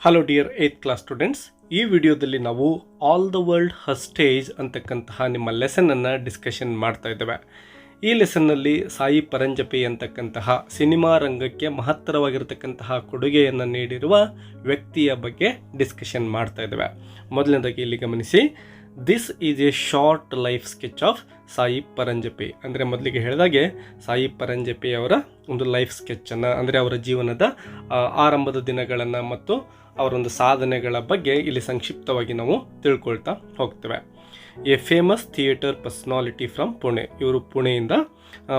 Hello dear 8th class students, ಈ ವಿಡಿಯೋದಲ್ಲಿ ನಾವು ಆಲ್ ದ ವರ್ಲ್ಡ್ ಹಸ್ ಸ್ಟೇಜ್ ಅಂತಕ್ಕಂತಹ ನಿಮ್ಮ ಲೆಸನನ್ನು ಡಿಸ್ಕಷನ್ ಮಾಡ್ತಾ ಇದ್ದೇವೆ. ಈ ಲೆಸನ್ನಲ್ಲಿ ಸಾಯಿ ಪರಂಜಪೆ ಅಂತಕ್ಕಂತಹ ಸಿನಿಮಾ ರಂಗಕ್ಕೆ ಮಹತ್ತರವಾಗಿರತಕ್ಕಂತಹ ಕೊಡುಗೆಯನ್ನು ನೀಡಿರುವ ವ್ಯಕ್ತಿಯ ಬಗ್ಗೆ ಡಿಸ್ಕಷನ್ ಮಾಡ್ತಾ ಇದ್ದೇವೆ. ಮೊದಲನೇದಾಗಿ ಇಲ್ಲಿ ಗಮನಿಸಿ, this is a short life sketch of Sai Paranjpye. ಅಂದರೆ ಮೊದಲಿಗೆ ಹೇಳಿದಾಗೆ ಸಾಯಿ ಪರಂಜಪೆಯವರ ಒಂದು ಲೈಫ್ ಸ್ಕೆಚ್ಚನ್ನು, ಅಂದರೆ ಅವರ ಜೀವನದ ಆರಂಭದ ದಿನಗಳನ್ನು ಮತ್ತು ಅವರೊಂದು ಸಾಧನೆಗಳ ಬಗ್ಗೆ ಇಲ್ಲಿ ಸಂಕ್ಷಿಪ್ತವಾಗಿ ನಾವು ತಿಳ್ಕೊಳ್ತಾ ಹೋಗ್ತೇವೆ. A famous theatre personality from Pune. ಇವರು ಪುಣೆಯಿಂದ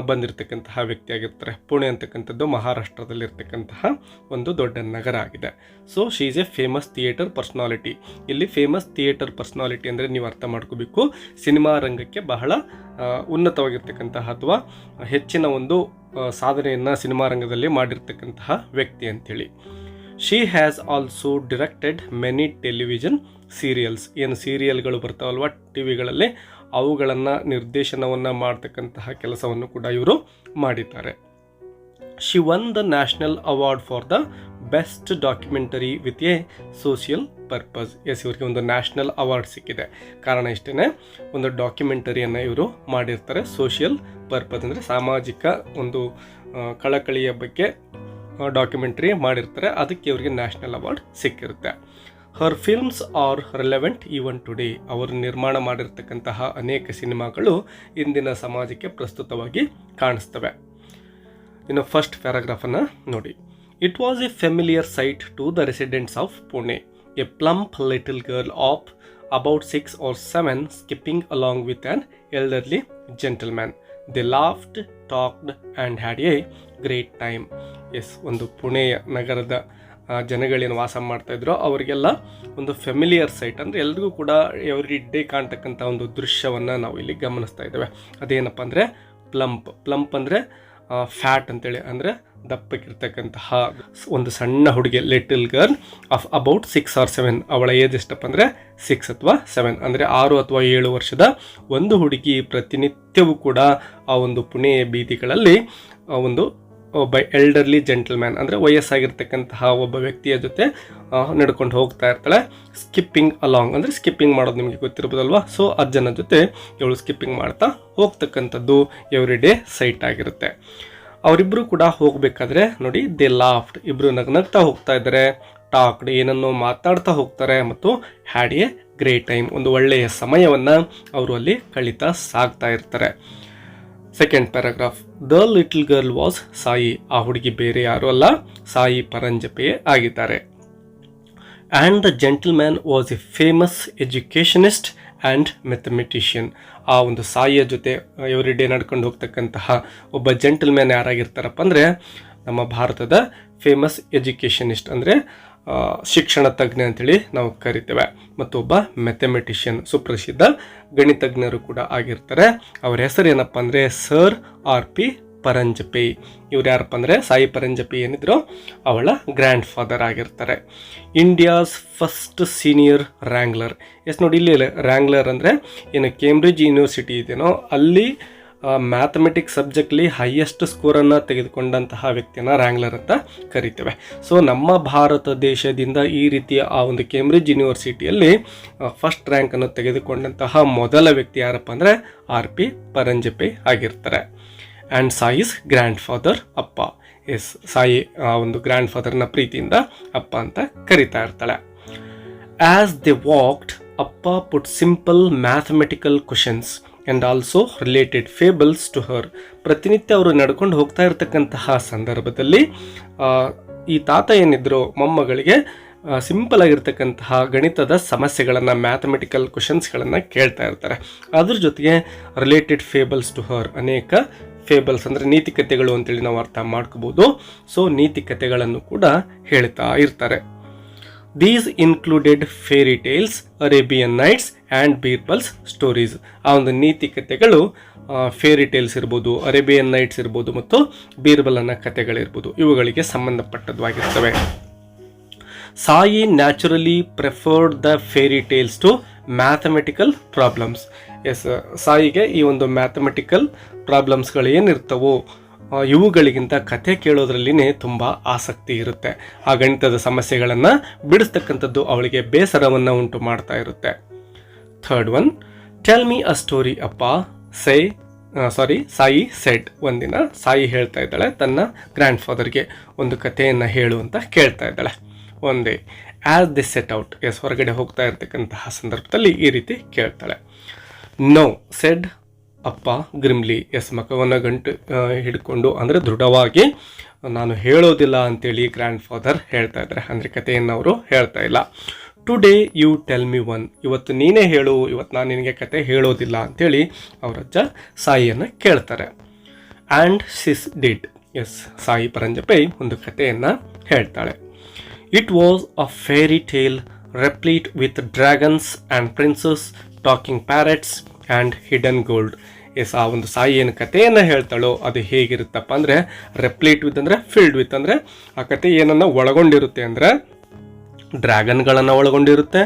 ಬಂದಿರತಕ್ಕಂತಹ ವ್ಯಕ್ತಿ ಆಗಿರ್ತಾರೆ. ಪುಣೆ ಅಂತಕ್ಕಂಥದ್ದು ಮಹಾರಾಷ್ಟ್ರದಲ್ಲಿರ್ತಕ್ಕಂತಹ ಒಂದು ದೊಡ್ಡ ನಗರ ಆಗಿದೆ. So she is A famous theatre personality. ಇಲ್ಲಿ ಫೇಮಸ್ ಥಿಯೇಟರ್ ಪರ್ಸನಾಲಿಟಿ ಅಂದರೆ ನೀವು ಅರ್ಥ ಮಾಡ್ಕೋಬೇಕು, ಸಿನಿಮಾ ರಂಗಕ್ಕೆ ಬಹಳ ಉನ್ನತವಾಗಿರ್ತಕ್ಕಂತಹ ಅಥವಾ ಹೆಚ್ಚಿನ ಒಂದು ಸಾಧನೆಯನ್ನು ಸಿನಿಮಾ ರಂಗದಲ್ಲಿ ಮಾಡಿರ್ತಕ್ಕಂತಹ ವ್ಯಕ್ತಿ ಅಂಥೇಳಿ. She has also directed many television serials. ಏನು ಸೀರಿಯಲ್ಗಳು ಬರ್ತಾವಲ್ವ ಟಿ ವಿಗಳಲ್ಲಿ, ಅವುಗಳನ್ನು ನಿರ್ದೇಶನವನ್ನು ಮಾಡ್ತಕ್ಕಂತಹ ಕೆಲಸವನ್ನು ಕೂಡ ಇವರು ಮಾಡಿದ್ದಾರೆ. She won the national award for the best documentary with A social purpose. ಇವರಿಗೆ ಒಂದು ನ್ಯಾಷನಲ್ ಅವಾರ್ಡ್ ಸಿಕ್ಕಿದೆ. ಕಾರಣ ಇಷ್ಟೇ, ಒಂದು ಡಾಕ್ಯುಮೆಂಟರಿಯನ್ನು ಇವರು ಮಾಡಿರ್ತಾರೆ. ಸೋಷಿಯಲ್ ಪರ್ಪಸ್ ಅಂದರೆ ಸಾಮಾಜಿಕ ಒಂದು ಕಳಕಳಿಯ ಬಗ್ಗೆ ಡಾಕ್ಯುಮೆಂಟ್ರಿ ಮಾಡಿರ್ತಾರೆ. ಅದಕ್ಕೆ ಇವರಿಗೆ ನ್ಯಾಷನಲ್ ಅವಾರ್ಡ್ ಸಿಕ್ಕಿರುತ್ತೆ. Her films are relevant even today. ಅವರು ನಿರ್ಮಾಣ ಮಾಡಿರ್ತಕ್ಕಂತಹ ಅನೇಕ ಸಿನಿಮಾಗಳು ಇಂದಿನ ಸಮಾಜಕ್ಕೆ ಪ್ರಸ್ತುತವಾಗಿ ಕಾಣಿಸ್ತವೆ. ಇನ್ನು ಫಸ್ಟ್ ಪ್ಯಾರಾಗ್ರಾಫನ್ನು ನೋಡಿ. It was a familiar sight to the residents of Pune. A plump little girl of about 6 or 7 skipping along with an elderly gentleman. They laughed, talked and had a great time. ಒಂದು ಪುಣೆಯ ನಗರದ ಜನಗಳೇನು ವಾಸ ಮಾಡ್ತಾಯಿದ್ರು ಅವರಿಗೆಲ್ಲ ಒಂದು familiar site, ಅಂದರೆ ಎಲ್ರಿಗೂ ಕೂಡ ಎವ್ರಿ ಡೇ ಕಾಣ್ತಕ್ಕಂಥ ಒಂದು ದೃಶ್ಯವನ್ನು ನಾವು ಇಲ್ಲಿ ಗಮನಿಸ್ತಾ ಇದ್ದೇವೆ. ಅದೇನಪ್ಪ ಅಂದರೆ ಪ್ಲಂಪ್ ಅಂದರೆ ಫ್ಯಾಟ್ ಅಂತೇಳಿ, ಅಂದರೆ ದಪ್ಪಕ್ಕಿರ್ತಕ್ಕಂತಹ ಒಂದು ಸಣ್ಣ ಹುಡುಗಿ, little girl of about 6 or 7. ಅವಳ ಏಜ್ ಎಷ್ಟಪ್ಪ ಅಂದರೆ 6 ಅಥವಾ 7, ಅಂದರೆ 6 ಅಥವಾ 7 ವರ್ಷದ ಒಂದು ಹುಡುಗಿ ಪ್ರತಿನಿತ್ಯವೂ ಕೂಡ ಆ ಒಂದು ಪುಣೆಯ ಬೀದಿಗಳಲ್ಲಿ ಒಂದು ಒಬ್ಬ ಎಲ್ಡರ್ಲಿ ಜೆಂಟಲ್ಮ್ಯಾನ್, ಅಂದರೆ ವಯಸ್ಸಾಗಿರ್ತಕ್ಕಂತಹ ಒಬ್ಬ ವ್ಯಕ್ತಿಯ ಜೊತೆ ನಡ್ಕೊಂಡು ಹೋಗ್ತಾ ಇರ್ತಾಳೆ. ಸ್ಕಿಪ್ಪಿಂಗ್ ಅಲಾಂಗ್ ಅಂದರೆ ಸ್ಕಿಪ್ಪಿಂಗ್ ಮಾಡೋದು ನಿಮಗೆ ಗೊತ್ತಿರ್ಬೋದಲ್ವಾ. ಸೊ ಅಜ್ಜನ ಜೊತೆ ಇವಳು ಸ್ಕಿಪ್ಪಿಂಗ್ ಮಾಡ್ತಾ ಹೋಗ್ತಕ್ಕಂಥದ್ದು ಎವ್ರಿ ಡೇ ಸೈಟ್ ಆಗಿರುತ್ತೆ. ಅವರಿಬ್ಬರು ಕೂಡ ಹೋಗಬೇಕಾದ್ರೆ ನೋಡಿ, ದೇ ಲಾಫ್ಡ್, ಇಬ್ಬರು ನಗ್ನಗ್ತಾ ಹೋಗ್ತಾ ಇದ್ದಾರೆ. ಟಾಕ್ಡ್, ಏನನ್ನೋ ಮಾತಾಡ್ತಾ ಹೋಗ್ತಾರೆ. ಮತ್ತು ಹ್ಯಾಡ್ ಎ ಗ್ರೇಟ್ ಟೈಮ್, ಒಂದು ಒಳ್ಳೆಯ ಸಮಯವನ್ನು ಅವರು ಅಲ್ಲಿ ಕಳೀತಾ ಸಾಗ್ತಾ ಇರ್ತಾರೆ. Second paragraph. The little girl was Sai. ಆ ಹುಡುಗಿ ಬೇರೆ ಯಾರು ಅಲ್ಲ, ಸಾಯಿ ಪರಂಜಪೆ ಆಗಿದ್ದಾರೆ. And the gentleman was A famous educationist and mathematician. ಆ ಒಂದು ಸಾಯಿಯ ಜೊತೆ ಎವ್ರಿ ಡೇ ನಡ್ಕೊಂಡು ಹೋಗ್ತಕ್ಕಂತಹ ಒಬ್ಬ ಜೆಂಟಲ್ಮ್ಯಾನ್ ಯಾರಾಗಿರ್ತಾರಪ್ಪ ಅಂದರೆ ನಮ್ಮ ಭಾರತದ ಫೇಮಸ್ ಎಜುಕೇಷನಿಸ್ಟ್, ಅಂದರೆ ಶಿಕ್ಷಣ ತಜ್ಞ ಅಂತೇಳಿ ನಾವು ಕರಿತೇವೆ. ಮತ್ತು ಒಬ್ಬ ಮ್ಯಾಥಮೆಟಿಷಿಯನ್, ಸುಪ್ರಸಿದ್ಧ ಗಣಿತಜ್ಞರು ಕೂಡ ಆಗಿರ್ತಾರೆ. ಅವರ ಹೆಸರು ಏನಪ್ಪ ಅಂದರೆ ಸರ್ R.P. ಪರಂಜಪೆ. ಇವ್ರು ಯಾರಪ್ಪ ಅಂದರೆ ಸಾಯಿ ಪರಂಜಪೆ ಏನಿದ್ರು ಅವಳ ಗ್ರ್ಯಾಂಡ್ ಫಾದರ್ ಆಗಿರ್ತಾರೆ. India's first senior wrangler. ನೋಡಿ ಇಲ್ಲಿ ರ್ಯಾಂಗ್ಲರ್ ಅಂದರೆ ಏನು ಕೇಂಬ್ರಿಡ್ಜ್ ಯೂನಿವರ್ಸಿಟಿ ಇದೆಯೋ ಅಲ್ಲಿ ಮ್ಯಾಥಮೆಟಿಕ್ಸ್ ಸಬ್ಜೆಕ್ಟ್ಲಿ ಹೈಯೆಸ್ಟ್ ಸ್ಕೋರನ್ನು ತೆಗೆದುಕೊಂಡಂತಹ ವ್ಯಕ್ತಿಯನ್ನು ರ್ಯಾಂಗ್ಲರ್ ಅಂತ ಕರಿತೇವೆ. ಸೊ ನಮ್ಮ ಭಾರತ ದೇಶದಿಂದ ಈ ರೀತಿಯ ಆ ಒಂದು ಕೇಂಬ್ರಿಡ್ಜ್ ಯೂನಿವರ್ಸಿಟಿಯಲ್ಲಿ ಫಸ್ಟ್ ರ್ಯಾಂಕನ್ನು ತೆಗೆದುಕೊಂಡಂತಹ ಮೊದಲ ವ್ಯಕ್ತಿ ಯಾರಪ್ಪ ಅಂದರೆ R.P. ಪರಂಜಪೆ ಆಗಿರ್ತಾರೆ. ಆ್ಯಂಡ್ ಸಾಯಿಸ್ ಗ್ರ್ಯಾಂಡ್ ಫಾದರ್ ಅಪ್ಪ. ಸಾಯಿ ಆ ಒಂದು ಗ್ರ್ಯಾಂಡ್ ಫಾದರ್ನ ಪ್ರೀತಿಯಿಂದ ಅಪ್ಪ ಅಂತ ಕರಿತಾ ಇರ್ತಾಳೆ. As they walked, Appa put simple mathematical questions and also related fables to her. ಪ್ರತಿನಿತ್ಯ ಅವರು ನಡ್ಕೊಂಡು ಹೋಗ್ತಾ ಇರತಕ್ಕಂತಹ ಸಂದರ್ಭದಲ್ಲಿ ಈ ತಾತ ಏನಿದ್ರು ಮೊಮ್ಮಗಳಿಗೆ ಸಿಂಪಲ್ ಆಗಿರ್ತಕ್ಕಂತಹ ಗಣಿತದ ಸಮಸ್ಯೆಗಳನ್ನು, ಮ್ಯಾಥಮೆಟಿಕಲ್ ಕ್ವಶನ್ಸ್ಗಳನ್ನು ಕೇಳ್ತಾ ಇರ್ತಾರೆ. ಅದ್ರ ಜೊತೆಗೆ ರಿಲೇಟೆಡ್ ಫೇಬಲ್ಸ್ ಟು ಹರ್, ಅನೇಕ ಫೇಬಲ್ಸ್ ಅಂದರೆ ನೀತಿಕತೆಗಳು ಅಂತೇಳಿ ನಾವು ಅರ್ಥ ಮಾಡ್ಕೋಬೋದು. ಸೊ ನೀತಿಕತೆಗಳನ್ನು ಕೂಡ ಹೇಳ್ತಾ ಇರ್ತಾರೆ. These included fairy tales, Arabian Nights and Birbal's stories. ಆ ಒಂದು ನೀತಿಕತೆಗಳು ಫೇರಿ ಟೇಲ್ಸ್ ಇರ್ಬೋದು, ಅರೇಬಿಯನ್ ನೈಟ್ಸ್ ಇರ್ಬೋದು, ಮತ್ತು ಬೀರ್ಬಲನ ಕಥೆಗಳಿರ್ಬೋದು, ಇವುಗಳಿಗೆ ಸಂಬಂಧಪಟ್ಟದ್ದಾಗಿರ್ತವೆ. Sai naturally preferred the fairy tales to mathematical problems. ಸಾಯಿಗೆ ಈ ಒಂದು ಮ್ಯಾಥಮೆಟಿಕಲ್ ಪ್ರಾಬ್ಲಮ್ಸ್ಗಳು ಏನಿರ್ತವೋ ಇವುಗಳಿಗಿಂತ ಕತೆ ಕೇಳೋದ್ರಲ್ಲಿನೇ ತುಂಬ ಆಸಕ್ತಿ ಇರುತ್ತೆ. ಆ ಗಣಿತದ ಸಮಸ್ಯೆಗಳನ್ನು ಬಿಡಿಸ್ತಕ್ಕಂಥದ್ದು ಅವಳಿಗೆ ಬೇಸರವನ್ನು ಉಂಟು ಮಾಡ್ತಾ ಇರುತ್ತೆ. Third one, tell me a story ಅಪ್ಪ ಸಾಯಿ ಸೆಡ್. ಒಂದಿನ ಸಾಯಿ ಹೇಳ್ತಾ ಇದ್ದಾಳೆ ತನ್ನ ಗ್ರ್ಯಾಂಡ್ ಫಾದರ್ಗೆ ಒಂದು ಕಥೆಯನ್ನು ಹೇಳು ಅಂತ ಕೇಳ್ತಾ ಇದ್ದಾಳೆ. ಒಂದೇ ಆಸ್ ದಿ ಸೆಟ್ ಔಟ್, ಹೊರಗಡೆ ಹೋಗ್ತಾ ಇರ್ತಕ್ಕಂತಹ ಸಂದರ್ಭದಲ್ಲಿ ಈ ರೀತಿ ಕೇಳ್ತಾಳೆ. ನೋ ಸೆಡ್ ಅಪ್ಪ ಗ್ರಿಮ್ಲಿ, ಮಖವನ್ನು ಗಂಟು ಹಿಡ್ಕೊಂಡು ಅಂದರೆ ದೃಢವಾಗಿ ನಾನು ಹೇಳೋದಿಲ್ಲ ಅಂತೇಳಿ ಗ್ರ್ಯಾಂಡ್ ಫಾದರ್ ಹೇಳ್ತಾ ಇದ್ದಾರೆ. ಅಂದರೆ ಕಥೆಯನ್ನು ಅವರು ಹೇಳ್ತಾ ಇಲ್ಲ. Today you tell me one, ಇವತ್ತು ನೀನೇ ಹೇಳು, ಇವತ್ತು ನಾನು ನಿನಗೆ ಕತೆ ಹೇಳೋದಿಲ್ಲ ಅಂಥೇಳಿ ಅವರಜ್ಜ ಸಾಯಿಯನ್ನು ಕೇಳ್ತಾರೆ. And she did, Sai Paranjpye ಒಂದು ಕಥೆಯನ್ನು ಹೇಳ್ತಾಳೆ. It was a fairy tale replete with dragons and princes, talking parrots and hidden gold. ಆ ಒಂದು ಸಾಯಿ ಏನು ಕಥೆಯನ್ನು ಹೇಳ್ತಾಳೋ ಅದು ಹೇಗಿರುತ್ತಪ್ಪ ಅಂದರೆ ರೆಪ್ಲೀಟ್ ವಿತ್ ಅಂದರೆ ಫಿಲ್ಡ್ ವಿತ್ ಅಂದರೆ ಆ ಕತೆ ಏನನ್ನು ಒಳಗೊಂಡಿರುತ್ತೆ ಅಂದರೆ ಡ್ರ್ಯಾಗನ್ಗಳನ್ನು ಒಳಗೊಂಡಿರುತ್ತೆ,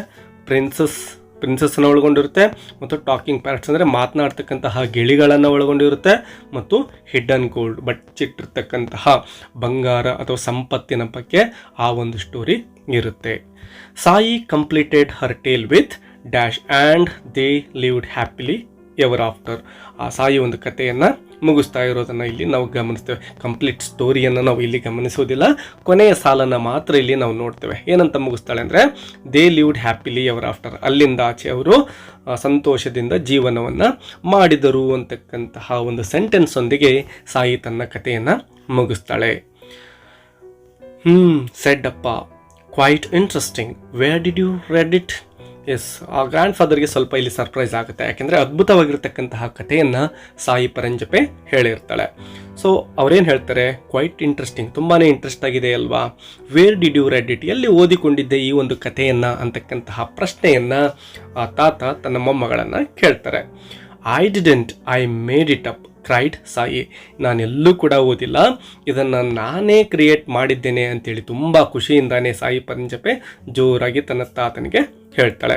ಪ್ರಿನ್ಸಸ್ನ ಒಳಗೊಂಡಿರುತ್ತೆ, ಮತ್ತು ಟಾಕಿಂಗ್ ಪ್ಯಾರೆಟ್ಸ್ ಅಂದರೆ ಮಾತನಾಡ್ತಕ್ಕಂತಹ ಗಿಳಿಗಳನ್ನು ಒಳಗೊಂಡಿರುತ್ತೆ, ಮತ್ತು ಹಿಡನ್ ಗೋಲ್ಡ್ ಬಚ್ಚಿಟ್ಟಿರ್ತಕ್ಕಂತಹ ಬಂಗಾರ ಅಥವಾ ಸಂಪತ್ತಿನ ಬಗ್ಗೆ ಆ ಒಂದು ಸ್ಟೋರಿ ಇರುತ್ತೆ. Sai completed her tale with dash and they lived happily ever after. ಆ ಸಾಯಿ ಒಂದು ಕಥೆಯನ್ನು ಮುಗಿಸ್ತಾ ಇರೋದನ್ನು ಇಲ್ಲಿ ನಾವು ಗಮನಿಸ್ತೇವೆ. ಕಂಪ್ಲೀಟ್ ಸ್ಟೋರಿಯನ್ನು ನಾವು ಇಲ್ಲಿ ಗಮನಿಸೋದಿಲ್ಲ, ಕೊನೆಯ ಸಾಲನ್ನು ಮಾತ್ರ ಇಲ್ಲಿ ನಾವು ನೋಡ್ತೇವೆ. ಏನಂತ ಮುಗಿಸ್ತಾಳೆ ಅಂದರೆ they lived happily ever after, ಅಲ್ಲಿಂದ ಆಚೆ ಅವರು ಸಂತೋಷದಿಂದ ಜೀವನವನ್ನು ಮಾಡಿದರು ಅಂತಕ್ಕಂತಹ ಒಂದು ಸೆಂಟೆನ್ಸ್ ಒಂದಿಗೆ ಸಾಯಿ ತನ್ನ ಕಥೆಯನ್ನು ಮುಗಿಸ್ತಾಳೆ. ಸೆಡ್ ಅಪ್ಪ quite interesting, where did you read it. ಆ ಗ್ರ್ಯಾಂಡ್ ಫಾದರ್ಗೆ ಸ್ವಲ್ಪ ಇಲ್ಲಿ ಸರ್ಪ್ರೈಸ್ ಆಗುತ್ತೆ, ಯಾಕೆಂದರೆ ಅದ್ಭುತವಾಗಿರ್ತಕ್ಕಂತಹ ಕಥೆಯನ್ನು ಸಾಯಿ ಪರಂಜಪೆ ಹೇಳಿರ್ತಾಳೆ. ಸೊ ಅವರೇನು ಹೇಳ್ತಾರೆ, ಕ್ವೈಟ್ ಇಂಟ್ರೆಸ್ಟಿಂಗ್, ತುಂಬಾ ಇಂಟ್ರೆಸ್ಟ್ ಆಗಿದೆ ಅಲ್ವಾ, where did you read it, ಎಲ್ಲಿ ಓದಿಕೊಂಡಿದ್ದೆ ಈ ಒಂದು ಕಥೆಯನ್ನು ಅಂತಕ್ಕಂತಹ ಪ್ರಶ್ನೆಯನ್ನು ಆ ತಾತ ತನ್ನ ಮೊಮ್ಮಗಳನ್ನು ಕೇಳ್ತಾರೆ. I didn't, I made it up, cried Sai. ನಾನೆಲ್ಲೂ ಕೂಡ ಓದಿಲ್ಲ, ಇದನ್ನು ನಾನೇ ಕ್ರಿಯೇಟ್ ಮಾಡಿದ್ದೇನೆ ಅಂತೇಳಿ ತುಂಬ ಖುಷಿಯಿಂದಾನೇ ಸಾಯಿ ಪರಂಜಪೆ ಜೋರಾಗಿ ತನ್ನ ತಾತನಿಗೆ ಹೇಳ್ತಾಳೆ.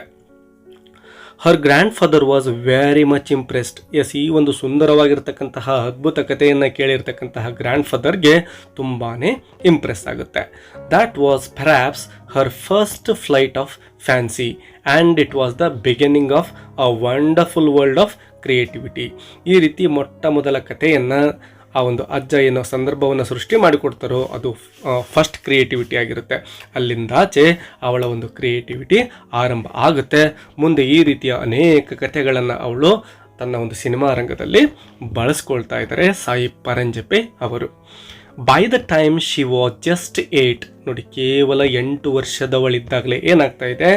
Her grand father was very much impressed. ಈ ಒಂದು ಸುಂದರವಾಗಿರ್ತಕ್ಕಂತಹ ಅದ್ಭುತ ಕಥೆಯನ್ನು ಕೇಳಿರ್ತಕ್ಕಂತಹ ಗ್ರ್ಯಾಂಡ್ ಫಾದರ್ಗೆ ತುಂಬಾ ಇಂಪ್ರೆಸ್ ಆಗುತ್ತೆ. That was perhaps Har first flight of fancy and it was the beginning of a wonderful world of creativity. ಈ ರೀತಿ ಮೊಟ್ಟ ಮೊದಲ ಕಥೆಯನ್ನು ಆ ಒಂದು ಅಜ್ಜ ಏನೋ ಸಂದರ್ಭವನ್ನು ಸೃಷ್ಟಿ ಮಾಡಿಕೊಡ್ತಾರೋ ಅದು ಫಸ್ಟ್ ಕ್ರಿಯೇಟಿವಿಟಿ ಆಗಿರುತ್ತೆ. ಅಲ್ಲಿಂದಾಚೆ ಅವಳ ಒಂದು ಕ್ರಿಯೇಟಿವಿಟಿ ಆರಂಭ ಆಗುತ್ತೆ. ಮುಂದೆ ಈ ರೀತಿಯ ಅನೇಕ ಕಥೆಗಳನ್ನು ಅವಳು ತನ್ನ ಒಂದು ಸಿನಿಮಾ ರಂಗದಲ್ಲಿ ಬಳಸ್ಕೊಳ್ತಾ ಇದ್ದಾರೆ ಸಾಯಿ ಪರಂಜಪೆ ಅವರು. By the time she was just 8, ನೋಡಿ ಕೇವಲ 8 ವರ್ಷದವಳಿದ್ದಾಗಲೇ ಏನಾಗ್ತಾ ಇದೆ,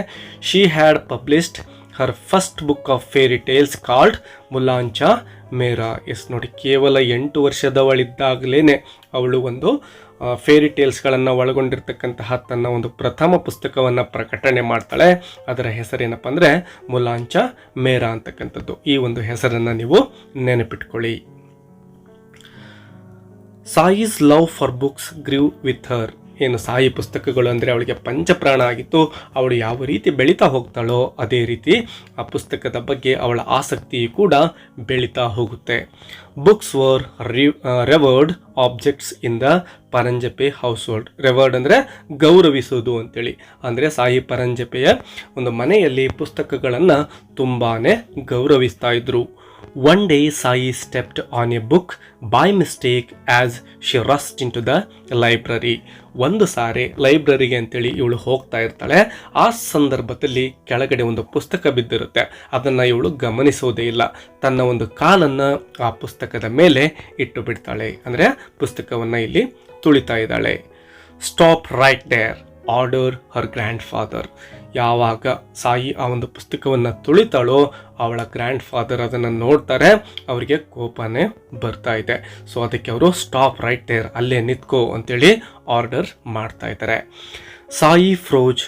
she had published her first book of fairy tales called Mulancha Mera. ನೋಡಿ ಕೇವಲ 8 ವರ್ಷದವಳಿದ್ದಾಗಲೇ ಅವಳು ಒಂದು ಫೇರಿ ಟೇಲ್ಸ್ಗಳನ್ನು ಒಳಗೊಂಡಿರ್ತಕ್ಕಂತಹ ತನ್ನ ಒಂದು ಪ್ರಥಮ ಪುಸ್ತಕವನ್ನು ಪ್ರಕಟಣೆ ಮಾಡ್ತಾಳೆ. ಅದರ ಹೆಸರೇನಪ್ಪ ಅಂದರೆ ಮುಲಾಂಚಾ ಮೇರಾ ಅಂತಕ್ಕಂಥದ್ದು. ಈ ಒಂದು ಹೆಸರನ್ನು ನೀವು ನೆನಪಿಟ್ಕೊಳ್ಳಿ. Sai's love for books grew with her. ಏನು ಸಾಯಿ ಪುಸ್ತಕಗಳು ಅಂದರೆ ಅವಳಿಗೆ ಪಂಚಪ್ರಾಣ ಆಗಿತ್ತು. ಅವಳು ಯಾವ ರೀತಿ ಬೆಳೀತಾ ಹೋಗ್ತಾಳೋ ಅದೇ ರೀತಿ ಆ ಪುಸ್ತಕದ ಬಗ್ಗೆ ಅವಳ ಆಸಕ್ತಿ ಕೂಡ ಬೆಳೀತಾ ಹೋಗುತ್ತೆ. Books were revered objects in the Paranjpye household. Revered ಅಂದರೆ ಗೌರವಿಸೋದು ಅಂತೇಳಿ. ಅಂದರೆ ಸಾಯಿ ಪರಂಜಪೆಯ ಒಂದು ಮನೆಯಲ್ಲಿ ಪುಸ್ತಕಗಳನ್ನು ತುಂಬಾ ಗೌರವಿಸ್ತಾ ಇದ್ರು. One day Sai stepped on a book by mistake as she rushed into the library. ಒಂದು ಸಾರಿ ಲೈಬ್ರರಿಗೆ ಅಂತೇಳಿ ಇವಳು ಹೋಗ್ತಾ ಇರ್ತಾಳೆ. ಆ ಸಂದರ್ಭದಲ್ಲಿ ಕೆಳಗಡೆ ಒಂದು ಪುಸ್ತಕ ಬಿದ್ದಿರುತ್ತೆ. ಅದನ್ನು ಇವಳು ಗಮನಿಸೋದೇ ಇಲ್ಲ. ತನ್ನ ಒಂದು ಕಾಲನ್ನು ಆ ಪುಸ್ತಕದ ಮೇಲೆ ಇಟ್ಟು ಬಿಡ್ತಾಳೆ. ಅಂದರೆ ಪುಸ್ತಕವನ್ನು ಇಲ್ಲಿ ತುಳಿತಾ ಇದ್ದಾಳೆ. Stop right there ordered her grand father. ಯಾವಾಗ ಸಾಯಿ ಆ ಒಂದು ಪುಸ್ತಕವನ್ನು ತುಳಿತಾಳೋ ಅವಳ ಗ್ರ್ಯಾಂಡ್ ಫಾದರ್ ಅದನ್ನು ನೋಡ್ತಾರೆ, ಅವರಿಗೆ ಕೋಪನೇ ಬರ್ತಾ ಇದೆ. ಸೊ ಅದಕ್ಕೆ ಅವರು ಸ್ಟಾಪ್ ರೈಟ್ ದೇರ್, ಅಲ್ಲೇ ನಿತ್ಕೋ ಅಂತೇಳಿ ಆರ್ಡರ್ ಮಾಡ್ತಾ ಇದ್ದಾರೆ. Sai froze,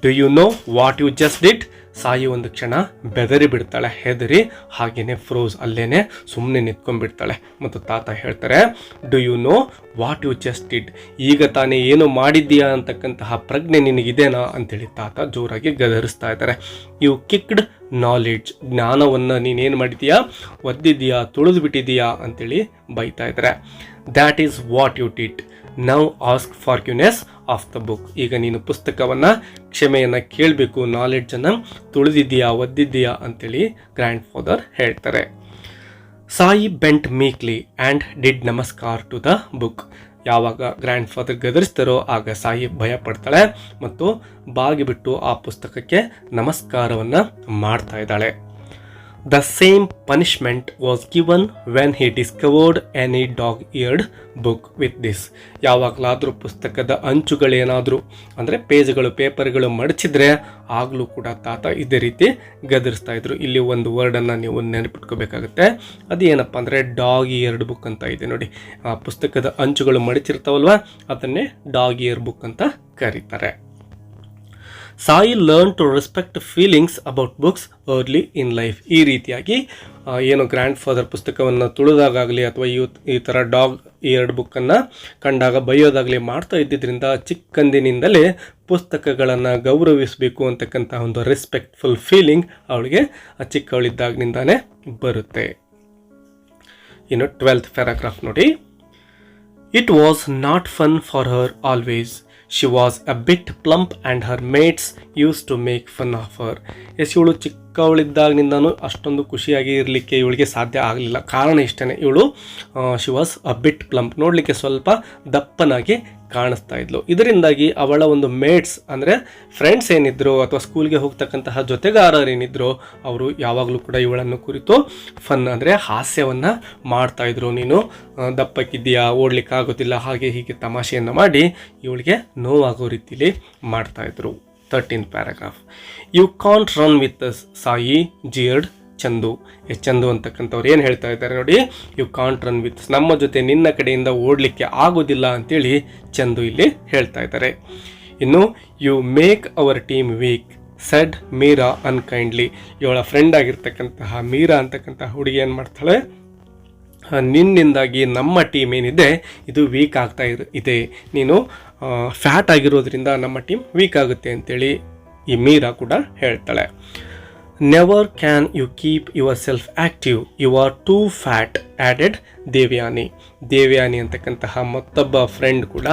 do you know what you just did. ಸಾಯಿ ಒಂದು ಕ್ಷಣ ಬೆದರಿ ಬಿಡ್ತಾಳೆ, ಹೆದರಿ ಹಾಗೇನೆ ಫ್ರೋಸ್ ಅಲ್ಲೇನೆ ಸುಮ್ಮನೆ ನಿಂತ್ಕೊಂಡ್ಬಿಡ್ತಾಳೆ. ಮತ್ತು ತಾತ ಹೇಳ್ತಾರೆ, do you know what you just did? ಈಗ ತಾನೇ ಏನು ಮಾಡಿದ್ದೀಯಾ ಅಂತಕ್ಕಂತಹ ಪ್ರಜ್ಞೆ ನಿನಗಿದೇನಾ ಅಂತೇಳಿ ತಾತ ಜೋರಾಗಿ ಗದರಿಸ್ತಾ ಇದ್ದಾರೆ. ಯು ಕಿಕ್ಡ್ ನಾಲೆಡ್ಜ್, ಜ್ಞಾನವನ್ನು ನೀನೇನು ಮಾಡಿದೀಯಾ, ಒದ್ದಿದ್ದೀಯಾ, ತುಳಿದು ಬಿಟ್ಟಿದೀಯಾ ಅಂತೇಳಿ ಬೈತಾ ಇದ್ದಾರೆ. That is what you did, now ask forgiveness of the book. ಈಗ ನೀನು ಪುಸ್ತಕವನ್ನು ಕ್ಷಮೆಯನ್ನು ಕೇಳಬೇಕು, ನಾಲೆಡ್ಜನ್ನು ತುಳಿದಿದ್ದೀಯಾ, ಒದ್ದಿದ್ದೀಯಾ ಅಂತೇಳಿ ಗ್ರ್ಯಾಂಡ್ ಫಾದರ್ ಹೇಳ್ತಾರೆ. ಸಾಯಿ ಬೆಂಟ್ ಮೀಕ್ಲಿ ಆ್ಯಂಡ್ ಡಿಡ್ ನಮಸ್ಕಾರ ಟು ದ ಬುಕ್. ಯಾವಾಗ ಗ್ರ್ಯಾಂಡ್ ಫಾದರ್ ಗದರಿಸ್ತಾರೋ ಆಗ ಸಾಯಿ ಭಯ ಪಡ್ತಾಳೆ ಮತ್ತು ಬಾಗಿಬಿಟ್ಟು ಆ ಪುಸ್ತಕಕ್ಕೆ ನಮಸ್ಕಾರವನ್ನು ಮಾಡ್ತಾ ಇದ್ದಾಳೆ. The same punishment was given when he discovered any dog-eared book with this. ಯಾವಾಗಲಾದರೂ ಪುಸ್ತಕದ ಅಂಚುಗಳೇನಾದರೂ ಅಂದರೆ ಪೇಜ್ಗಳು, ಪೇಪರ್ಗಳು ಮಡಚಿದ್ರೆ ಆಗಲೂ ಕೂಡ ತಾತ ಇದೇ ರೀತಿ ಗದರಿಸ್ತಾ ಇದ್ರು. ಇಲ್ಲಿ ಒಂದು ವರ್ಡನ್ನು ನೀವು ನೆನಪಿಟ್ಕೋಬೇಕಾಗುತ್ತೆ. ಅದೇನಪ್ಪ ಅಂದರೆ ಡಾಗ್ ಇಯರ್ಡ್ ಬುಕ್ ಅಂತ ಇದೆ ನೋಡಿ. ಆ ಪುಸ್ತಕದ ಅಂಚುಗಳು ಮಡಚಿರ್ತಾವಲ್ವ, ಅದನ್ನೇ ಡಾಗ್ ಇಯರ್ ಬುಕ್ ಅಂತ ಕರೀತಾರೆ. Sai learn to respect feelings about books early in life. ಈ ರೀತಿಯಾಗಿ ಏನು ಗ್ರ್ಯಾಂಡ್ ಫಾದರ್ ಪುಸ್ತಕವನ್ನು ತುಳಿದಾಗಲಿ ಅಥವಾ ಈ ಥರ ಡಾಗ್ ಇಯರ್ಡ್ ಬುಕ್ಕನ್ನು ಕಂಡಾಗ ಬೈಯೋದಾಗಲಿ ಮಾಡ್ತಾ ಇದ್ದಿದ್ದರಿಂದ ಚಿಕ್ಕಂದಿನಿಂದಲೇ ಪುಸ್ತಕಗಳನ್ನು ಗೌರವಿಸಬೇಕು ಅಂತಕ್ಕಂಥ ಒಂದು ರೆಸ್ಪೆಕ್ಟ್ಫುಲ್ ಫೀಲಿಂಗ್ ಅವಳಿಗೆ ಚಿಕ್ಕವಳಿದ್ದಾಗಿನಿಂದಾನೇ ಬರುತ್ತೆ. ಇನ್ನು 12th ಪ್ಯಾರಾಗ್ರಾಫ್ ನೋಡಿ. It was not fun for her always. She was a bit plump and her mates used to make fun of her. ಇವಳು ಚಿಕ್ಕವಳಿದ್ದಾಗಿನಿಂದನೂ ಅಷ್ಟೊಂದು ಖುಷಿಯಾಗಿ ಇರಲಿಕ್ಕೆ ಇವಳಿಗೆ ಸಾಧ್ಯ ಆಗಲಿಲ್ಲ. ಕಾರಣ ಇಷ್ಟೇ, ಇವಳು she was a bit plump, ನೋಡಲಿಕ್ಕೆ ಸ್ವಲ್ಪ ದಪ್ಪನಾಗಿ ಕಾಣಿಸ್ತಾ ಇದ್ಲು. ಇದರಿಂದಾಗಿ ಅವಳ ಒಂದು ಮೇಟ್ಸ್ ಅಂದರೆ ಫ್ರೆಂಡ್ಸ್ ಏನಿದ್ರು ಅಥವಾ ಸ್ಕೂಲ್ಗೆ ಹೋಗ್ತಕ್ಕಂತಹ ಜೊತೆಗಾರರೇನಿದ್ರು ಅವರು ಯಾವಾಗಲೂ ಕೂಡ ಇವಳನ್ನು ಕುರಿತು ಫನ್ ಅಂದರೆ ಹಾಸ್ಯವನ್ನು ಮಾಡ್ತಾಯಿದ್ರು. ನೀನು ದಪ್ಪಕ್ಕಿದ್ದೀಯಾ, ಓಡ್ಲಿಕ್ಕಾಗೋದಿಲ್ಲ, ಹಾಗೆ ಹೀಗೆ ತಮಾಷೆಯನ್ನು ಮಾಡಿ ಇವಳಿಗೆ ನೋವಾಗೋ ರೀತಿಯಲ್ಲಿ ಮಾಡ್ತಾಯಿದ್ರು. 13th paragraph. You can't run with us Sai jeered Chandu. Chandu ಅಂತಕ್ಕಂಥವ್ರು ಏನು ಹೇಳ್ತಾ ಇದ್ದಾರೆ ನೋಡಿ, ಯು ಕಾಂಟ್ ರನ್ ವಿತ್, ನಮ್ಮ ಜೊತೆ ನಿನ್ನ ಕಡೆಯಿಂದ ಓಡಲಿಕ್ಕೆ ಆಗೋದಿಲ್ಲ ಅಂತೇಳಿ ಚಂದು ಇಲ್ಲಿ ಹೇಳ್ತಾ ಇದ್ದಾರೆ. ಇನ್ನು you make our team weak said Meera unkindly. ಇವಳ ಫ್ರೆಂಡ್ ಆಗಿರ್ತಕ್ಕಂತಹ ಮೀರಾ ಅಂತಕ್ಕಂತಹ ಹುಡುಗಿ ಏನು ಮಾಡ್ತಾಳೆ, ನಿನ್ನಿಂದಾಗಿ ನಮ್ಮ ಟೀಮ್ ಏನಿದೆ ಇದು ವೀಕ್ ಆಗ್ತಾ ಇದೆ, ನೀನು ಫ್ಯಾಟ್ ಆಗಿರೋದ್ರಿಂದ ನಮ್ಮ ಟೀಮ್ ವೀಕ್ ಆಗುತ್ತೆ ಅಂತೇಳಿ ಈ ಮೀರಾ ಕೂಡ ಹೇಳ್ತಾಳೆ. Never can you keep yourself active, you are too fat added Devyani. Devyani ಅಂತಕ್ಕಂತಹ ಮತ್ತೊಬ್ಬ ಫ್ರೆಂಡ್ ಕೂಡ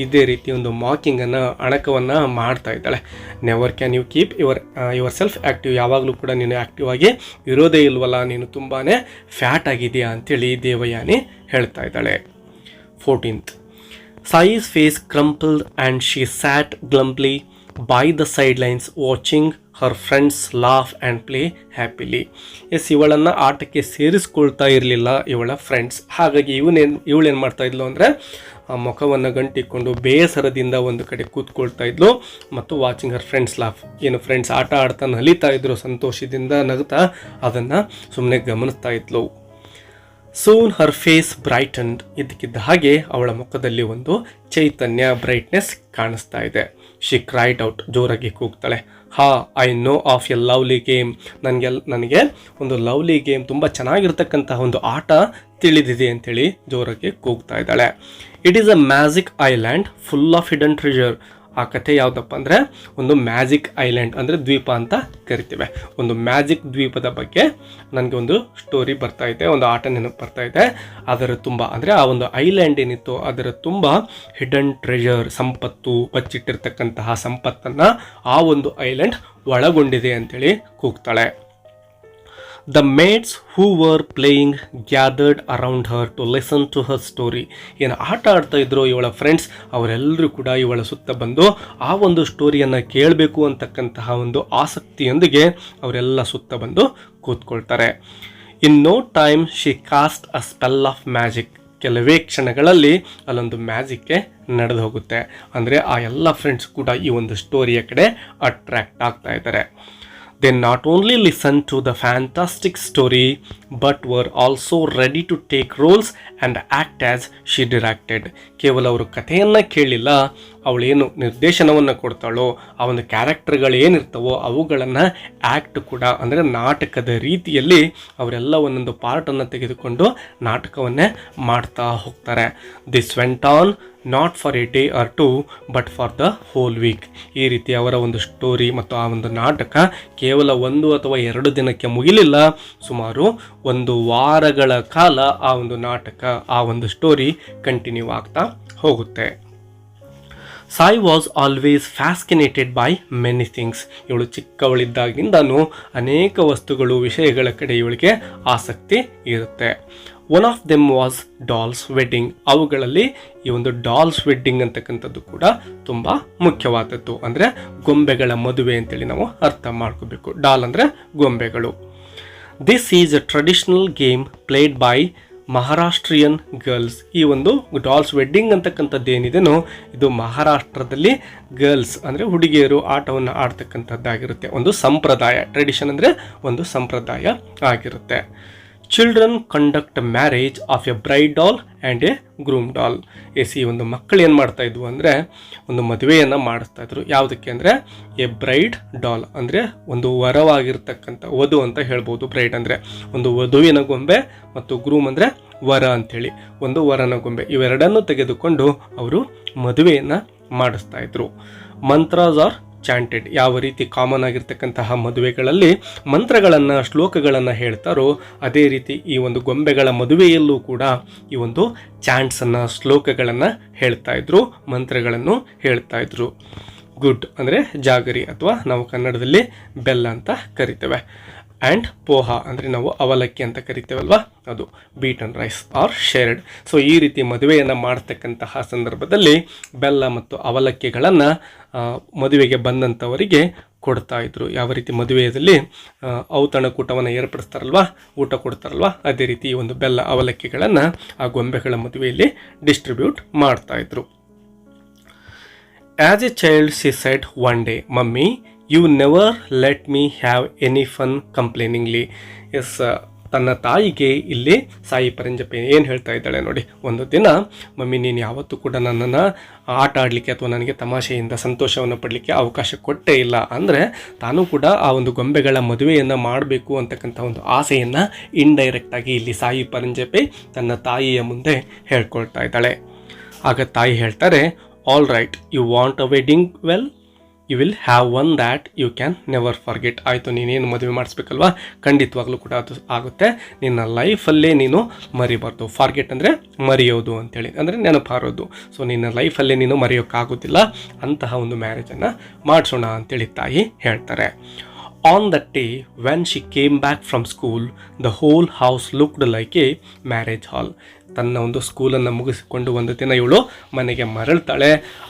ಇದೇ ರೀತಿ ಒಂದು ಮಾಕಿಂಗನ್ನು, ಅಣಕವನ್ನು ಮಾಡ್ತಾ ಇದ್ದಾಳೆ. Never can you keep yourself active, ಯಾವಾಗಲೂ ಕೂಡ ನೀನು ಆ್ಯಕ್ಟಿವ್ ಆಗಿ ಇರೋದೇ ಇಲ್ವಲ್ಲ, ನೀನು ತುಂಬಾ ಫ್ಯಾಟ್ ಆಗಿದೆಯಾ ಅಂತೇಳಿ ದೇವಯಾನಿ ಹೇಳ್ತಾ ಇದ್ದಾಳೆ. 14th. Sai's face crumpled and she sat glumly by the sidelines watching her friends laugh and play happily. ಇವಳನ್ನು ಆಟಕ್ಕೆ ಸೇರಿಸ್ಕೊಳ್ತಾ ಇರಲಿಲ್ಲ ಇವಳ ಫ್ರೆಂಡ್ಸ್. ಹಾಗಾಗಿ ಇವಳೇನು ಮಾಡ್ತಾ ಇದ್ಲು ಅಂದರೆ ಮುಖವನ್ನು ಗಂಟಿಕೊಂಡು ಬೇಸರದಿಂದ ಒಂದು ಕಡೆ ಕೂತ್ಕೊಳ್ತಾ ಇದ್ಲು ಮತ್ತು ವಾಚಿಂಗ್ ಹರ್ ಫ್ರೆಂಡ್ಸ್ ಲಾಫ್, ಏನು ಫ್ರೆಂಡ್ಸ್ ಆಟ ಆಡ್ತಾ ನಲಿತಾ ಇದ್ರು ಸಂತೋಷದಿಂದ ನಗ್ತಾ, ಅದನ್ನು ಸುಮ್ಮನೆ ಗಮನಿಸ್ತಾ ಇದ್ಲು. ಸೂನ್ ಹರ್ ಫೇಸ್ ಬ್ರೈಟನ್ಡ್, ಇದಕ್ಕಿದ್ದ ಹಾಗೆ ಅವಳ ಮುಖದಲ್ಲಿ ಒಂದು ಚೈತನ್ಯ, ಬ್ರೈಟ್ನೆಸ್ ಕಾಣಿಸ್ತಾ ಇದೆ. ಶಿ ಕ್ರೈಡ್ ಔಟ್, ಜೋರಾಗಿ ಕೂಗ್ತಾಳೆ. ಹಾ, I know of A lovely game, ನನಗೆ ಒಂದು ಲವ್ಲಿ ಗೇಮ್, ತುಂಬ ಚೆನ್ನಾಗಿರ್ತಕ್ಕಂತಹ ಒಂದು ಆಟ ತಿಳಿದಿದೆ ಅಂತೇಳಿ ಜೋರಾಗಿ ಕೂಗ್ತಾ ಇದ್ದಾಳೆ. It is a magic island full of hidden treasure. ಆ ಕಥೆ ಯಾವುದಪ್ಪ ಅಂದರೆ ಒಂದು ಮ್ಯಾಜಿಕ್ ಐಲ್ಯಾಂಡ್ ಅಂದರೆ ದ್ವೀಪ ಅಂತ ಕರಿತೇವೆ. ಒಂದು ಮ್ಯಾಜಿಕ್ ದ್ವೀಪದ ಬಗ್ಗೆ ನನಗೆ ಒಂದು ಸ್ಟೋರಿ ಬರ್ತಾ ಇದೆ, ಒಂದು ಆಟ ನೆನಪು ಬರ್ತಾ ಇದೆ. ಅದರ ತುಂಬ ಅಂದರೆ ಆ ಒಂದು ಐಲ್ಯಾಂಡ್ ಏನಿತ್ತು ಅದರ ತುಂಬ ಹಿಡನ್ ಟ್ರೆಜರ್, ಸಂಪತ್ತು, ಬಚ್ಚಿಟ್ಟಿರ್ತಕ್ಕಂತಹ ಸಂಪತ್ತನ್ನು ಆ ಒಂದು ಐಲ್ಯಾಂಡ್ ಒಳಗೊಂಡಿದೆ ಅಂತೇಳಿ ಕೂಗ್ತಾಳೆ. The mates who were playing gathered around her to listen to her story. ಏನು ಆಟ ಆಡ್ತಾ ಇದ್ರು ಇವಳ ಫ್ರೆಂಡ್ಸ್ ಅವರೆಲ್ಲರೂ ಕೂಡ ಇವಳ ಸುತ್ತ ಬಂದು ಆ ಒಂದು ಸ್ಟೋರಿಯನ್ನು ಕೇಳಬೇಕು ಅಂತಕ್ಕಂತಹ ಒಂದು ಆಸಕ್ತಿಯೊಂದಿಗೆ ಅವರೆಲ್ಲ ಸುತ್ತ ಬಂದು ಕೂತ್ಕೊಳ್ತಾರೆ. In no time she cast a spell of magic. ಕೆಲವೇ ಕ್ಷಣಗಳಲ್ಲಿ ಅಲ್ಲೊಂದು ಮ್ಯಾಜಿಕ್ಕೆ ನಡೆದು ಹೋಗುತ್ತೆ. ಅಂದರೆ ಆ ಎಲ್ಲ ಫ್ರೆಂಡ್ಸ್ ಕೂಡ ಈ ಒಂದು ಸ್ಟೋರಿಯ ಕಡೆ ಅಟ್ರಾಕ್ಟ್ ಆಗ್ತಾ ಇದ್ದಾರೆ. They not only listened to the fantastic story but were also ready to take roles and act as she directed. ಕೇವಲ ಅವರು ಕಥೆಯನ್ನು ಕೇಳಿಲ್ಲ, ಅವಳೇನು ನಿರ್ದೇಶನವನ್ನು ಕೊಡ್ತಾಳೋ ಆ ಒಂದು ಕ್ಯಾರೆಕ್ಟರ್ಗಳು ಏನಿರ್ತವೋ ಅವುಗಳನ್ನು ಆ್ಯಕ್ಟ್ ಕೂಡ ಅಂದರೆ ನಾಟಕದ ರೀತಿಯಲ್ಲಿ ಅವರೆಲ್ಲ ಒಂದೊಂದು ಪಾರ್ಟನ್ನು ತೆಗೆದುಕೊಂಡು ನಾಟಕವನ್ನೇ ಮಾಡ್ತಾ ಹೋಗ್ತಾರೆ. This went on not for a day or two but for the whole week. ಈ ರೀತಿ ಅವರ ಒಂದು ಸ್ಟೋರಿ ಮತ್ತು ಆ ಒಂದು ನಾಟಕ ಕೇವಲ 1 ಅಥವಾ 2 ದಿನಕ್ಕೆ ಮುಗಿಲಿಲ್ಲ, ಸುಮಾರು 1 ವಾರಗಳ ಕಾಲ ಆ ಒಂದು ನಾಟಕ ಆ ಒಂದು ಸ್ಟೋರಿ ಕಂಟಿನ್ಯೂ ಆಗ್ತಾ ಹೋಗುತ್ತೆ. Sai was always fascinated by many things. ಇವಳು ಚಿಕ್ಕವಳಿದ್ದಾಗಿಂದನೂ ಅನೇಕ ವಸ್ತುಗಳು ವಿಷಯಗಳ ಕಡೆ ಇವಳಿಗೆ ಆಸಕ್ತಿ ಇರುತ್ತೆ. One of them was dolls wedding. ಅವುಗಳಲ್ಲಿ ಈ ಒಂದು ಡಾಲ್ಸ್ ವೆಡ್ಡಿಂಗ್ ಅಂತಕ್ಕಂಥದ್ದು ಕೂಡ ತುಂಬ ಮುಖ್ಯವಾದದ್ದು. ಅಂದರೆ ಗೊಂಬೆಗಳ ಮದುವೆ ಅಂತೇಳಿ ನಾವು ಅರ್ಥ ಮಾಡ್ಕೋಬೇಕು. ಡಾಲ್ ಅಂದರೆ ಗೊಂಬೆಗಳು. This is a traditional game played by Maharashtrian girls. ಈ ಒಂದು ಡಾಲ್ಸ್ ವೆಡ್ಡಿಂಗ್ ಅಂತಕ್ಕಂಥದ್ದು ಏನಿದೆನೋ ಇದು ಮಹಾರಾಷ್ಟ್ರದಲ್ಲಿ ಗರ್ಲ್ಸ್ ಅಂದರೆ ಹುಡುಗಿಯರು ಆಟವನ್ನು ಆಡ್ತಕ್ಕಂಥದ್ದಾಗಿರುತ್ತೆ. ಒಂದು ಸಂಪ್ರದಾಯ, ಟ್ರೆಡಿಷನ್ ಅಂದರೆ ಒಂದು ಸಂಪ್ರದಾಯ ಆಗಿರುತ್ತೆ. Children conduct marriage of a bride doll and a groom doll. ಈ ಒಂದು ಮಕ್ಕಳು ಏನು ಮಾಡ್ತಾಯಿದ್ವು ಅಂದರೆ ಒಂದು ಮದುವೆಯನ್ನು ಮಾಡಿಸ್ತಾ ಇದ್ರು. ಯಾವುದಕ್ಕೆ ಅಂದರೆ ಎ ಬ್ರೈಡ್ ಡಾಲ್ ಅಂದರೆ ಒಂದು ವರವಾಗಿರ್ತಕ್ಕಂಥ ವಧು ಅಂತ ಹೇಳ್ಬೋದು. ಬ್ರೈಡ್ ಅಂದರೆ ಒಂದು ವಧುವಿನ ಗೊಂಬೆ ಮತ್ತು ಗ್ರೂಮ್ ಅಂದರೆ ವರ ಅಂಥೇಳಿ ಒಂದು ವರನ ಗೊಂಬೆ. ಇವೆರಡನ್ನು ತೆಗೆದುಕೊಂಡು ಅವರು ಮದುವೆಯನ್ನು ಮಾಡಿಸ್ತಾ ಇದ್ರು. ಮಂತ್ರಾಸ್ ಆರ್ ಚಾಂಟೆಡ್. ಯಾವ ರೀತಿ ಕಾಮನ್ ಆಗಿರ್ತಕ್ಕಂತಹ ಮದುವೆಗಳಲ್ಲಿ ಮಂತ್ರಗಳನ್ನು ಶ್ಲೋಕಗಳನ್ನು ಹೇಳ್ತಾರೋ ಅದೇ ರೀತಿ ಈ ಒಂದು ಗೊಂಬೆಗಳ ಮದುವೆಯಲ್ಲೂ ಕೂಡ ಈ ಒಂದು ಚಾಂಟ್ಸನ್ನು ಶ್ಲೋಕಗಳನ್ನು ಹೇಳ್ತಾ ಇದ್ರು, ಮಂತ್ರಗಳನ್ನು ಹೇಳ್ತಾ ಇದ್ರು. ಗುಡ್ ಅಂದರೆ ಜಾಗರಿ ಅಥವಾ ನಾವು ಕನ್ನಡದಲ್ಲಿ ಬೆಲ್ಲ ಅಂತ ಕರಿತೇವೆ. ಆ್ಯಂಡ್ ಪೋಹ ಅಂದರೆ ನಾವು ಅವಲಕ್ಕಿ ಅಂತ ಕರಿತೇವಲ್ವ, ಅದು ಬೀಟನ್ ರೈಸ್ ಆರ್ ಶೇರ್ಡ್. ಸೊ ಈ ರೀತಿ ಮದುವೆಯನ್ನು ಮಾಡ್ತಕ್ಕಂತಹ ಸಂದರ್ಭದಲ್ಲಿ ಬೆಲ್ಲ ಮತ್ತು ಅವಲಕ್ಕಿಗಳನ್ನು ಮದುವೆಗೆ ಬಂದಂಥವರಿಗೆ ಕೊಡ್ತಾ ಇದ್ರು. ಯಾವ ರೀತಿ ಮದುವೆಯಲ್ಲಿ ಔತಣಕೂಟವನ್ನು ಏರ್ಪಡಿಸ್ತಾರಲ್ವ, ಊಟ ಕೊಡ್ತಾರಲ್ವ, ಅದೇ ರೀತಿ ಈ ಒಂದು ಬೆಲ್ಲ ಅವಲಕ್ಕಿಗಳನ್ನು ಆ ಗೊಂಬೆಗಳ ಮದುವೆಯಲ್ಲಿ ಡಿಸ್ಟ್ರಿಬ್ಯೂಟ್ ಮಾಡ್ತಾಯಿದ್ರು. As a child she said one day, mummy you never let me have any fun complainingly. Yes, ತನ್ನ ತಾಯಿಗೆ ಇಲ್ಲಿ ಸಾಯಿ ಪರಂಜಪೆ ಏನು ಹೇಳ್ತಾ ಇದ್ದಾಳೆ ನೋಡಿ. ಒಂದು ದಿನ, ಮಮ್ಮಿ ನೀನು ಯಾವತ್ತೂ ಕೂಡ ನನ್ನನ್ನು ಆಟ ಆಡಲಿಕ್ಕೆ ಅಥವಾ ನನಗೆ ತಮಾಷೆಯಿಂದ ಸಂತೋಷವನ್ನು ಪಡಲಿಕ್ಕೆ ಅವಕಾಶ ಕೊಟ್ಟೇ ಇಲ್ಲ. ಅಂದರೆ ತಾನೂ ಕೂಡ ಆ ಒಂದು ಗೊಂಬೆಗಳ ಮದುವೆಯನ್ನು ಮಾಡಬೇಕು ಅಂತಕ್ಕಂಥ ಒಂದು ಆಸೆಯನ್ನು ಇಂಡೈರೆಕ್ಟಾಗಿ ಇಲ್ಲಿ ಸಾಯಿ ಪರಂಜಪೆ ತನ್ನ ತಾಯಿಯ ಮುಂದೆ ಹೇಳ್ಕೊಳ್ತಾ ಇದ್ದಾಳೆ. ಆಗ ತಾಯಿ ಹೇಳ್ತಾರೆ, all right, you want a wedding, well you will have one that you can never forget. ಆಯಿತು, ನೀನೇನು ಮದುವೆ ಮಾಡಿಸ್ಬೇಕಲ್ವಾ, ಖಂಡಿತವಾಗ್ಲೂ ಕೂಡ ಅದು ಆಗುತ್ತೆ. ನಿನ್ನ ಲೈಫಲ್ಲೇ ನೀನು ಮರಿಬಾರ್ದು. ಫಾರ್ಗೆಟ್ ಅಂದರೆ ಮರೆಯೋದು ಅಂತೇಳಿ, ಅಂದರೆ ನೆನಪಾರೋದು. ಸೊ ನಿನ್ನ ಲೈಫಲ್ಲೇ ನೀನು ಮರೆಯೋಕ್ಕಾಗೋದಿಲ್ಲ, ಅಂತಹ ಒಂದು ಮ್ಯಾರೇಜನ್ನು ಮಾಡಿಸೋಣ ಅಂತೇಳಿ ತಾಯಿ ಹೇಳ್ತಾರೆ. On that day when she came back from school the whole house looked like a marriage hall. ತನ್ನ ಒಂದು ಸ್ಕೂಲನ್ನು ಮುಗಿಸಿಕೊಂಡು ಒಂದು ದಿನ ಇವಳು ಮನೆಗೆ ಮರಳ್ತಾಳೆ.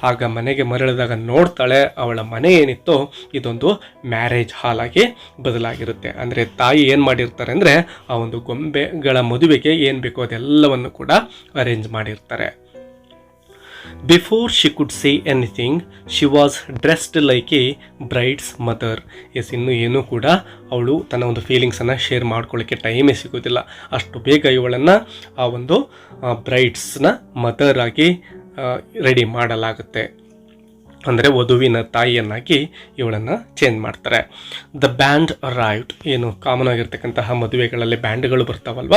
ಆಗ ಮನೆಗೆ ಮರಳಿದಾಗ ನೋಡ್ತಾಳೆ ಅವಳ ಮನೆ ಏನಿತ್ತೋ ಇದೊಂದು ಮ್ಯಾರೇಜ್ ಹಾಲ್ ಆಗಿ ಬದಲಾಗಿರುತ್ತೆ. ಅಂದರೆ ತಾಯಿ ಏನು ಮಾಡಿರ್ತಾರೆ ಅಂದರೆ ಆ ಒಂದು ಗೊಂಬೆಗಳ ಮದುವೆಗೆ ಏನು ಬೇಕೋ ಅದೆಲ್ಲವನ್ನು ಕೂಡ ಅರೇಂಜ್ ಮಾಡಿರ್ತಾರೆ. Before she could say anything she was dressed like a bride's mother. Yes, ಇನ್ನೂ ಏನೂ ಕೂಡ ಅವಳು ತನ್ನ ಒಂದು ಫೀಲಿಂಗ್ಸನ್ನು ಶೇರ್ ಮಾಡ್ಕೊಳ್ಳೋಕ್ಕೆ ಟೈಮೇ ಸಿಗೋದಿಲ್ಲ. ಅಷ್ಟು ಬೇಗ ಇವಳನ್ನು ಆ ಒಂದು ಬ್ರೈಡ್ಸ್ನ ಮದರ್ ಆಗಿ ರೆಡಿ ಮಾಡಲಾಗುತ್ತೆ. ಅಂದರೆ ವಧುವಿನ ತಾಯಿಯನ್ನಾಗಿ ಇವಳನ್ನು ಚೇಂಜ್ ಮಾಡ್ತಾರೆ. The band arrived. ಏನು ಕಾಮನ್ ಆಗಿರ್ತಕ್ಕಂತಹ ಮದುವೆಗಳಲ್ಲಿ ಬ್ಯಾಂಡ್ಗಳು ಬರ್ತಾವಲ್ವ,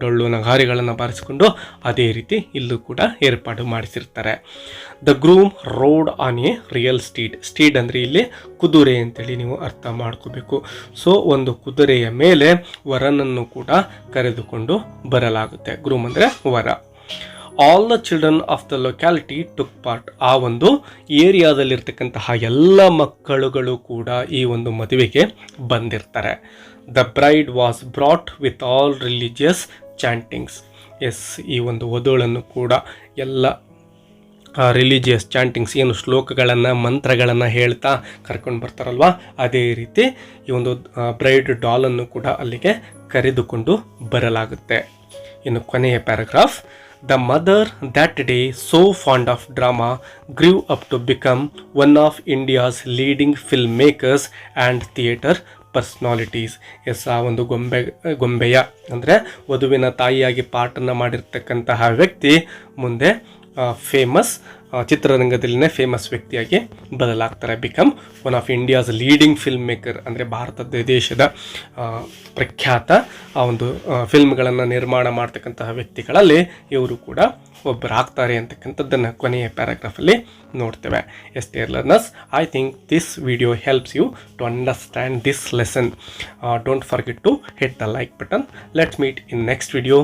ಡೊಳ್ಳು ನಗಾರಿಗಳನ್ನು ಬಾರಿಸಿಕೊಂಡು ಅದೇ ರೀತಿ ಇಲ್ಲೂ ಕೂಡ ಏರ್ಪಾಡು ಮಾಡಿಸಿರ್ತಾರೆ. The groom rode on a real steed. Steed ಅಂದರೆ ಇಲ್ಲಿ ಕುದುರೆ ಅಂತೇಳಿ ನೀವು ಅರ್ಥ ಮಾಡ್ಕೋಬೇಕು. ಸೊ ಒಂದು ಕುದುರೆಯ ಮೇಲೆ ವರನನ್ನು ಕೂಡ ಕರೆದುಕೊಂಡು ಬರಲಾಗುತ್ತೆ. ಗ್ರೂಮ್ ಅಂದರೆ ವರ. All the children of the locality took part. ಆ ಒಂದು ಏರಿಯಾದಲ್ಲಿರ್ತಕ್ಕಂತಹ ಎಲ್ಲ ಮಕ್ಕಳುಗಳು ಕೂಡ ಈ ಒಂದು ಮದುವೆಗೆ ಬಂದಿರ್ತಾರೆ. The bride was brought with all religious chantings. Yes, ಈ ಒಂದು ವಧುಗಳನ್ನು ಕೂಡ ಎಲ್ಲ ರಿಲಿಜಿಯಸ್ ಚಾಂಟಿಂಗ್ಸ್, ಏನು ಶ್ಲೋಕಗಳನ್ನು ಮಂತ್ರಗಳನ್ನು ಹೇಳ್ತಾ ಕರ್ಕೊಂಡು ಬರ್ತಾರಲ್ವ, ಅದೇ ರೀತಿ ಈ ಒಂದು ಬ್ರೈಡ್ ಡಾಲನ್ನು ಕೂಡ ಅಲ್ಲಿಗೆ ಕರೆದುಕೊಂಡು ಬರಲಾಗುತ್ತೆ. ಇನ್ನು ಕೊನೆಯ paragraph. The mother that day, so fond of drama, grew up to become one of India's leading filmmakers and theatre personalities. Yes, ಆ ಒಂದು ಗೊಂಬೆಯ ಅಂದರೆ ವಧುವಿನ ತಾಯಿಯಾಗಿ ಪಾಠನ ಮಾಡಿರ್ತಕ್ಕಂತಹ ವ್ಯಕ್ತಿ ಮುಂದೆ ಫೇಮಸ್ ಚಿತ್ರರಂಗದಲ್ಲಿನೇ ಫೇಮಸ್ ವ್ಯಕ್ತಿಯಾಗಿ ಬದಲಾಗ್ತಾರೆ. Become one of India's leading film maker, ಅಂದರೆ ಭಾರತದ ದೇಶದ ಪ್ರಖ್ಯಾತ ಆ ಒಂದು ಫಿಲ್ಮ್ಗಳನ್ನು ನಿರ್ಮಾಣ ಮಾಡ್ತಕ್ಕಂತಹ ವ್ಯಕ್ತಿಗಳಲ್ಲಿ ಇವರು ಕೂಡ ಒಬ್ಬರಾಗ್ತಾರೆ ಅಂತಕ್ಕಂಥದ್ದನ್ನು ಕೊನೆಯ ಪ್ಯಾರಾಗ್ರಾಫಲ್ಲಿ ನೋಡ್ತೇವೆ. Yes dear learners, I think this video helps you to understand this lesson. Don't forget to hit the like button. Let's meet in next video.